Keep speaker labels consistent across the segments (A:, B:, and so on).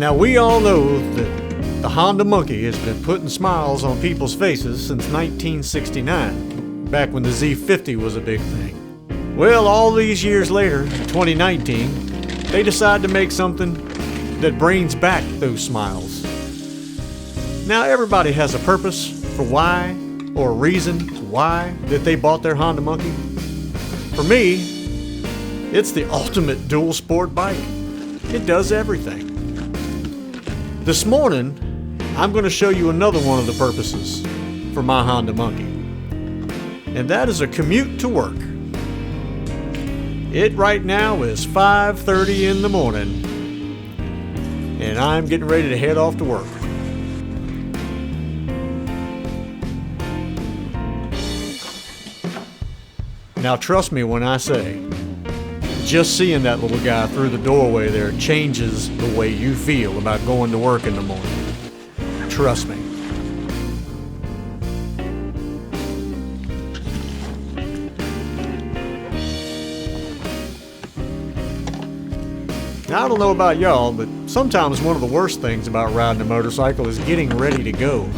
A: Now we all know that the Honda Monkey has been putting smiles on people's faces since 1969, back when the Z50 was a big thing. Well, all these years later, in 2019, they decided to make something that brings back those smiles. Now everybody has a purpose for why, or a reason why that they bought their Honda Monkey. For me, it's the ultimate dual sport bike. It does everything. This morning, I'm going to show you another one of the purposes for my Honda Monkey, and that is a commute to work. It right now is 5:30 in the morning, and I'm getting ready to head off to work. Now trust me when I say, just seeing that little guy through the doorway there changes the way you feel about going to work in the morning. Trust me. Now I don't know about y'all, but sometimes one of the worst things about riding a motorcycle is getting ready to go.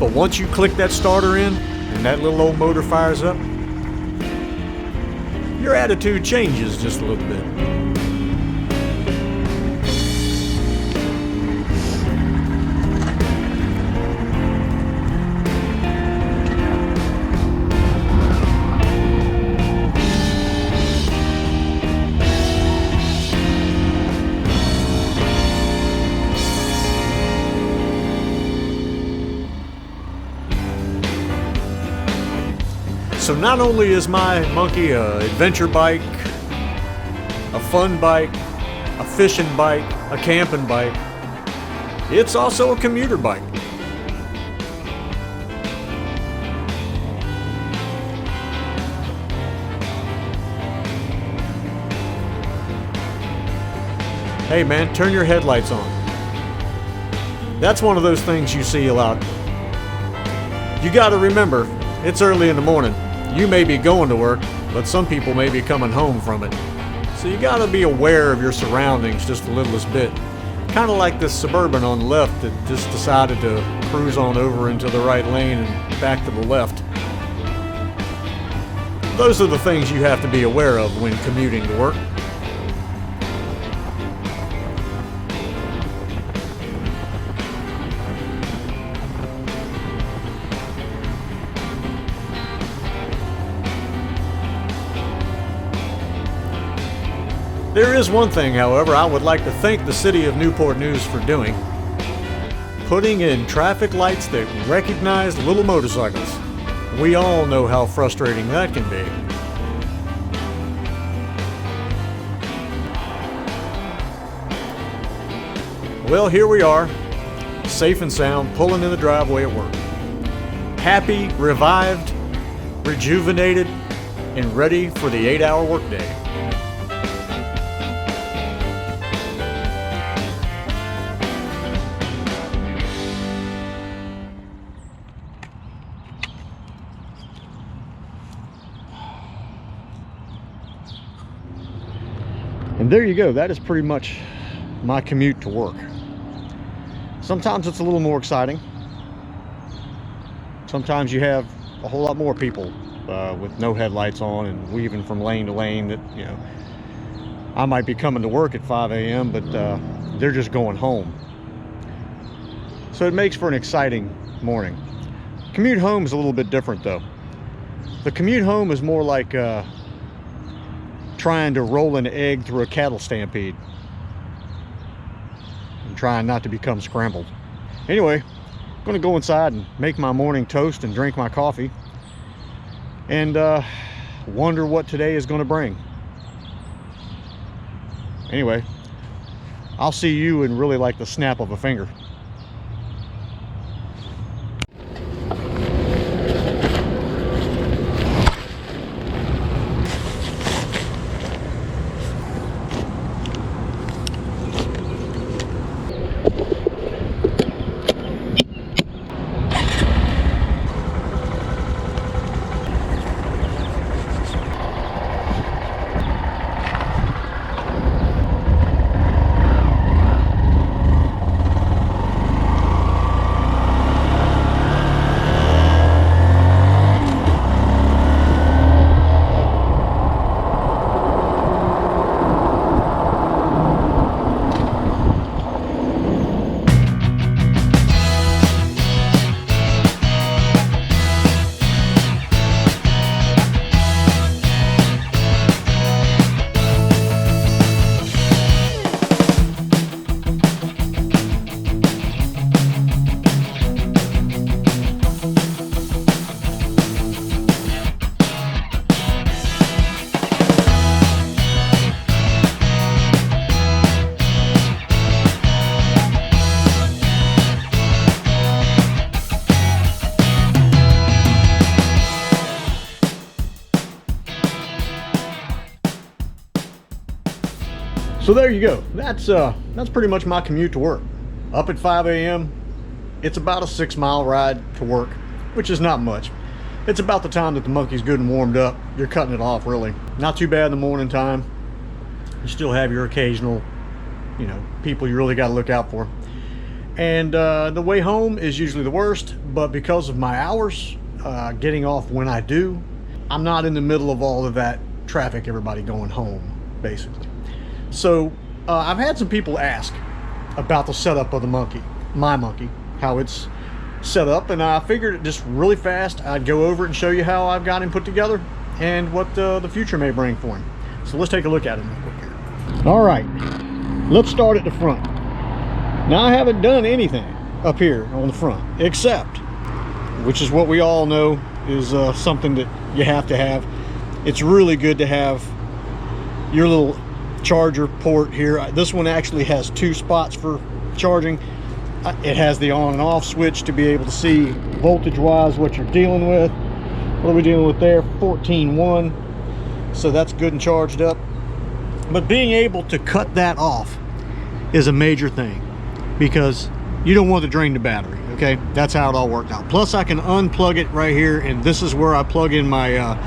A: But once you click that starter in and that little old motor fires up, your attitude changes just a little bit. So not only is my Monkey an adventure bike, a fun bike, a fishing bike, a camping bike, it's also a commuter bike. Hey man, turn your headlights on. That's one of those things you see a lot. You gotta remember, it's early in the morning. You may be going to work, but some people may be coming home from it. So you gotta be aware of your surroundings just the littlest bit. Kind of like this Suburban on the left that just decided to cruise on over into the right lane and back to the left. Those are the things you have to be aware of when commuting to work. There is one thing, however, I would like to thank the city of Newport News for doing. Putting in traffic lights that recognize little motorcycles. We all know how frustrating that can be. Well, here we are, safe and sound, pulling in the driveway at work. Happy, revived, rejuvenated, and ready for the 8-hour workday. And there you go, that is pretty much my commute to work. Sometimes it's a little more exciting. Sometimes you have a whole lot more people with no headlights on and weaving from lane to lane that, you know, I might be coming to work at 5 a.m., but they're just going home. So it makes for an exciting morning. Commute home is a little bit different though. The commute home is more like trying to roll an egg through a cattle stampede and trying not to become scrambled. Anyway, I'm gonna go inside and make my morning toast and drink my coffee and wonder what today is gonna bring. Anyway, I'll see you in really like the snap of a finger. So there you go. That's pretty much my commute to work. Up at 5 a.m. It's about a 6-mile ride to work, which is not much. It's about the time that the monkey's good and warmed up. You're cutting it off, really. Not too bad in the morning time. You still have your occasional, you know, people you really got to look out for. And the way home is usually the worst, but because of my hours, getting off when I do, I'm not in the middle of all of that traffic, everybody going home, basically. So I've had some people ask about the setup of the monkey, my monkey, how it's set up, and I figured just really fast I'd go over it and show you how I've got him put together and what the future may bring for him. So let's take a look at him real quick here. All right, let's start at the front. Now I haven't done anything up here on the front, except, which is what we all know is something that you have to have. It's really good to have your little charger port here. This one actually has 2 spots for charging. It has the on and off switch to be able to see voltage wise what you're dealing with. What are we dealing with there? 14.1. So that's good and charged up. But being able to cut that off is a major thing, because you don't want to drain the battery. Okay, that's how it all worked out. Plus I can unplug it right here, and this is where I plug in my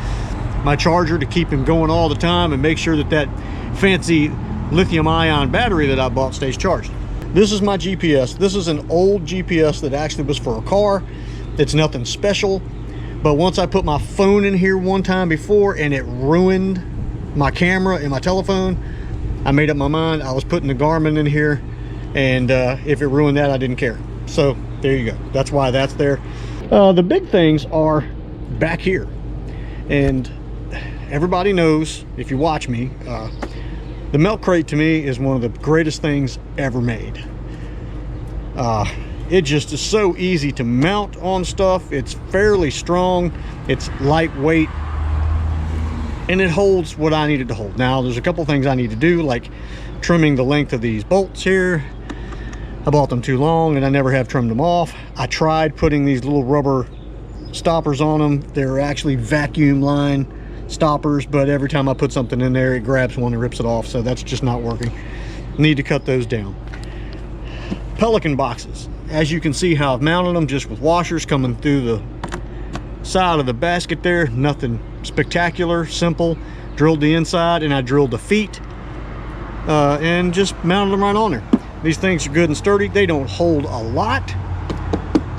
A: my charger to keep him going all the time and make sure that that fancy lithium ion battery that I bought stays charged. This is my GPS. This is an old GPS that actually was for a car. It's nothing special, but once I put my phone in here one time before and it ruined my camera and my telephone, I made up my mind. I was putting the Garmin in here, and if it ruined that, I didn't care. So there you go. That's why that's there. The big things are back here, and everybody knows, if you watch me, the milk crate to me is one of the greatest things ever made. It just is so easy to mount on stuff. It's fairly strong, it's lightweight, and it holds what I needed to hold. Now there's a couple things I need to do, like trimming the length of these bolts here. I bought them too long and I never have trimmed them off. I tried putting these little rubber stoppers on them. They're actually vacuum line stoppers, but every time I put something in there, it grabs one and rips it off, so that's just not working. Need to cut those down. Pelican boxes, as you can see how I've mounted them, just with washers coming through the side of the basket there. Nothing spectacular, simple. Drilled the inside and I drilled the feet and just mounted them right on there. These things are good and sturdy. They don't hold a lot,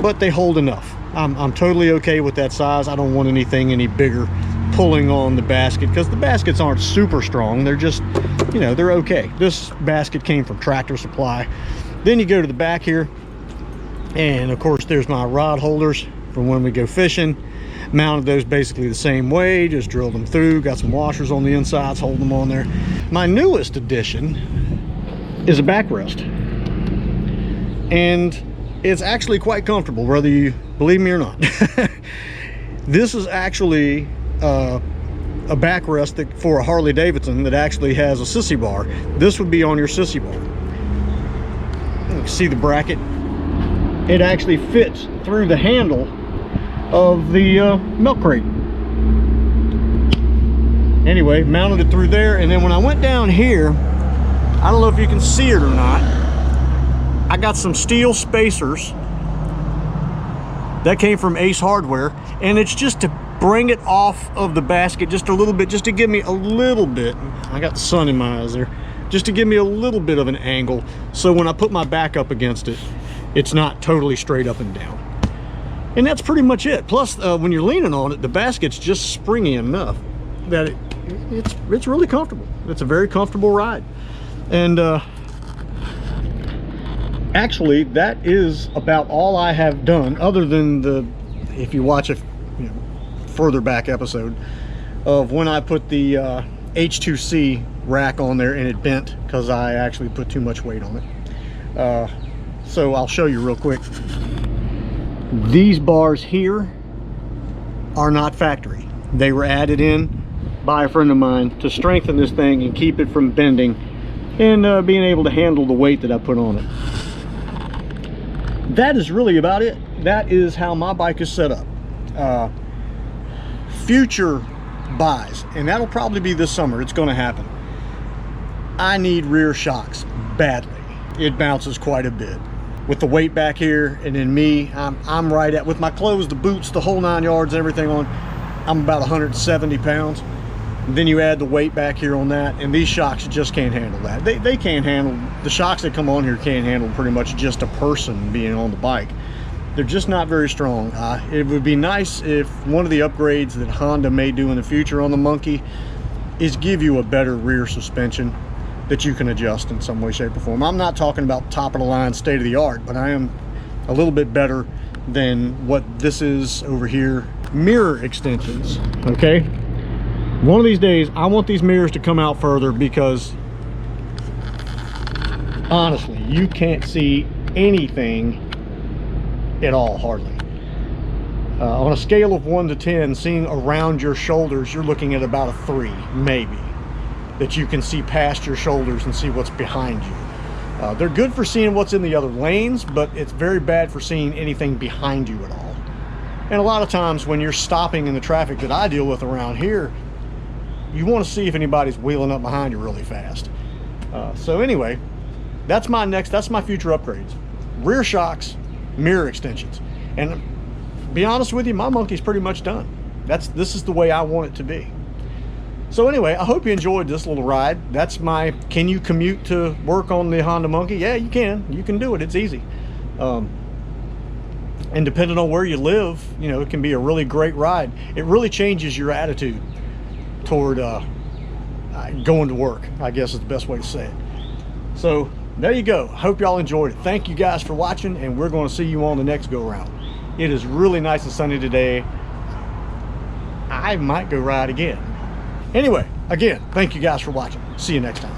A: but they hold enough. I'm totally okay with that size. I don't want anything any bigger pulling on the basket, because the baskets aren't super strong. They're just, you know, they're okay. This basket came from Tractor Supply. Then you go to the back here, and of course there's my rod holders from when we go fishing. Mounted those basically the same way, just drilled them through, got some washers on the insides, hold them on there. My newest addition is a backrest, and it's actually quite comfortable, whether you believe me or not. This is actually a backrest that, for a Harley Davidson, that actually has a sissy bar. This would be on your sissy bar. You can see the bracket. It actually fits through the handle of the milk crate. Anyway, mounted it through there, and then when I went down here, I don't know if you can see it or not, I got some steel spacers that came from Ace Hardware, and it's just to bring it off of the basket just a little bit, just to give me a little bit, I got the sun in my eyes there, just to give me a little bit of an angle, so when I put my back up against it, it's not totally straight up and down. And that's pretty much it. Plus, when you're leaning on it, the basket's just springy enough that it's really comfortable. It's a very comfortable ride. And actually, that is about all I have done, other than the, if you watch a further back episode of when I put the H2C rack on there and it bent because I actually put too much weight on it. So I'll show you real quick. These bars here are not factory. They were added in by a friend of mine to strengthen this thing and keep it from bending and being able to handle the weight that I put on it. That is really about it. That is how my bike is set up. Future buys, and that'll probably be this summer, it's going to happen. I need rear shocks badly. It bounces quite a bit. With the weight back here, and then me, I'm right at, with my clothes, the boots, the whole 9 yards, everything on, I'm about 170 pounds. And then you add the weight back here on that, and these shocks just can't handle that. They can't handle, the shocks that come on here can't handle pretty much just a person being on the bike. They're just not very strong. It would be nice if one of the upgrades that Honda may do in the future on the Monkey is give you a better rear suspension that you can adjust in some way, shape, or form. I'm not talking about top of the line, state of the art, but I am a little bit better than what this is over here. Mirror extensions, okay? One of these days, I want these mirrors to come out further, because honestly, you can't see anything at all, hardly. On a scale of 1 to 10, seeing around your shoulders, you're looking at about a 3, maybe, that you can see past your shoulders and see what's behind you. They're good for seeing what's in the other lanes, but it's very bad for seeing anything behind you at all. And a lot of times when you're stopping in the traffic that I deal with around here, you want to see if anybody's wheeling up behind you really fast. So anyway, that's my future upgrades. Rear shocks, mirror extensions. And be honest with you, my Monkey's pretty much done. This is the way I want it to be. So anyway, I hope you enjoyed this little ride. That's my, can you commute to work on the Honda Monkey? Yeah, you can do it. It's easy. And depending on where you live, you know, it can be a really great ride. It really changes your attitude toward going to work, I guess is the best way to say it. So there you go. Hope y'all enjoyed it. Thank you guys for watching, and we're going to see you on the next go round. It is really nice and sunny today. I might go ride again. Anyway, again, thank you guys for watching. See you next time.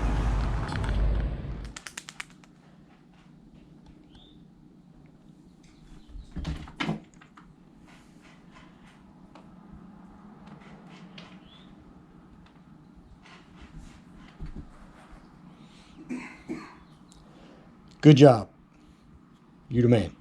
A: Good job. You the man.